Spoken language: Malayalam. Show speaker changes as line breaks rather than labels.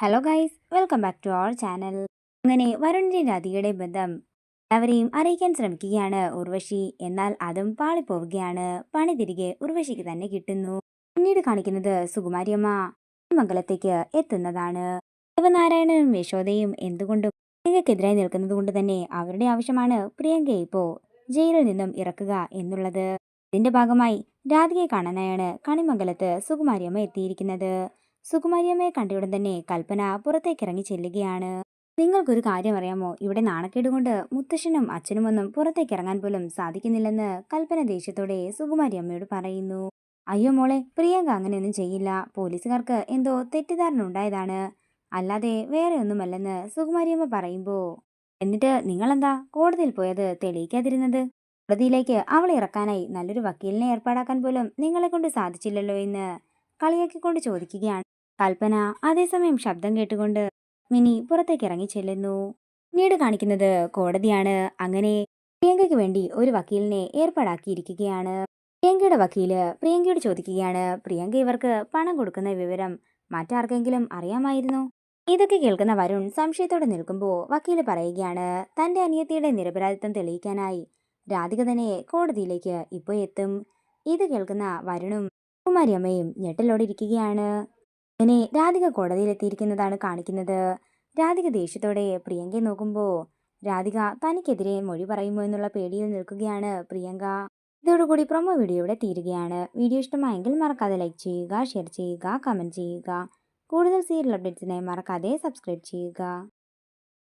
Hello guys, welcome back to our channel. അങ്ങനെ വരുണിന്റെ രാധികയുടെ ബന്ധം എല്ലാവരെയും അറിയിക്കാൻ ശ്രമിക്കുകയാണ് ഉർവശി. എന്നാൽ അതും പാളിപ്പോവുകയാണ്. പണി തിരികെ ഉർവശിക്ക് തന്നെ കിട്ടുന്നു. പിന്നീട് കാണിക്കുന്നത് സുകുമാരിയമ്മ മംഗലത്തേക്ക് എത്തുന്നതാണ്. ശിവനാരായണനും യശോദയും എന്തുകൊണ്ടും പ്രിയങ്കയ്ക്കെതിരായി നിൽക്കുന്നത് കൊണ്ട് തന്നെ അവരുടെ ആവശ്യമാണ് പ്രിയങ്കയെ ഇപ്പോ ജയിലിൽ നിന്നും ഇറക്കുക എന്നുള്ളത്. ഇതിന്റെ ഭാഗമായി രാധികയെ കാണാനായാണ് കണിമംഗലത്ത് സുകുമാരിയമ്മ എത്തിയിരിക്കുന്നത്. സുകുമാരിയമ്മയെ കണ്ടയുടൻ തന്നെ കൽപ്പന പുറത്തേക്കിറങ്ങി ചെല്ലുകയാണ്. നിങ്ങൾക്കൊരു കാര്യം അറിയാമോ? ഇവിടെ നാണക്കേട് കൊണ്ട് മുത്തശ്ശനും അച്ഛനുമൊന്നും പുറത്തേക്കിറങ്ങാൻ പോലും സാധിക്കുന്നില്ലെന്ന് കൽപ്പന ദേഷ്യത്തോടെ സുകുമാരിയമ്മയോട് പറയുന്നു. അയ്യോ മോളെ, പ്രിയങ്ക അങ്ങനെയൊന്നും ചെയ്യില്ല. പോലീസുകാർക്ക് എന്തോ തെറ്റിദ്ധാരണ ഉണ്ടായതാണ്, അല്ലാതെ വേറെ ഒന്നുമല്ലെന്ന് സുകുമാരിയമ്മ പറയുമ്പോ, എന്നിട്ട് നിങ്ങളെന്താ കോടതിയിൽ പോയത് തെളിയിക്കാതിരുന്നത്? കോടതിയിലേക്ക് അവളെ ഇറക്കാനായി നല്ലൊരു വക്കീലിനെ ഏർപ്പാടാക്കാൻ പോലും നിങ്ങളെ കൊണ്ട് സാധിച്ചില്ലല്ലോ എന്ന് കളിയാക്കിക്കൊണ്ട് ചോദിക്കുകയാണ് കൽപ്പന. അതേസമയം ശബ്ദം കേട്ടുകൊണ്ട് മിനി പുറത്തേക്ക് ഇറങ്ങി ചെല്ലുന്നു. പിന്നീട് കാണിക്കുന്നത് കോടതിയാണ്. അങ്ങനെ പ്രിയങ്കയ്ക്ക് വേണ്ടി ഒരു വക്കീലിനെ ഏർപ്പാടാക്കിയിരിക്കുകയാണ്. പ്രിയങ്കയുടെ വക്കീല് പ്രിയങ്കയോട് ചോദിക്കുകയാണ്, പ്രിയങ്ക ഇവർക്ക് പണം കൊടുക്കുന്ന വിവരം മറ്റാർക്കെങ്കിലും അറിയാമായിരുന്നോ? ഇതൊക്കെ കേൾക്കുന്ന വരുൺ സംശയത്തോടെ നിൽക്കുമ്പോൾ വക്കീല് പറയുകയാണ്, തന്റെ അനിയത്തിയുടെ നിരപരാധിത്വം തെളിയിക്കാനായി രാധിക തന്നെ കോടതിയിലേക്ക് ഇപ്പോൾ എത്തും. ഇത് കേൾക്കുന്ന വരുണും കുമാരിയമ്മയും ഞെട്ടലോടെ ഇരിക്കുകയാണ്. അങ്ങനെ രാധിക കോടതിയിലെത്തിയിരിക്കുന്നതാണ് കാണിക്കുന്നത്. രാധിക ദേഷ്യത്തോടെ പ്രിയങ്കയെ നോക്കുമ്പോ രാധിക തനിക്കെതിരെ മൊഴി പറയുമോ എന്നുള്ള പേടിയിൽ നിൽക്കുകയാണ് പ്രിയങ്ക. ഇതോടുകൂടി പ്രൊമോ വീഡിയോ ഇവിടെ തീരുകയാണ്. വീഡിയോ ഇഷ്ടമായെങ്കിൽ മറക്കാതെ ലൈക്ക് ചെയ്യുക, ഷെയർ ചെയ്യുക, കമന്റ് ചെയ്യുക. കൂടുതൽ സീരിയൽ അപ്ഡേറ്റ്സിനായി മറക്കാതെ സബ്സ്ക്രൈബ് ചെയ്യുക.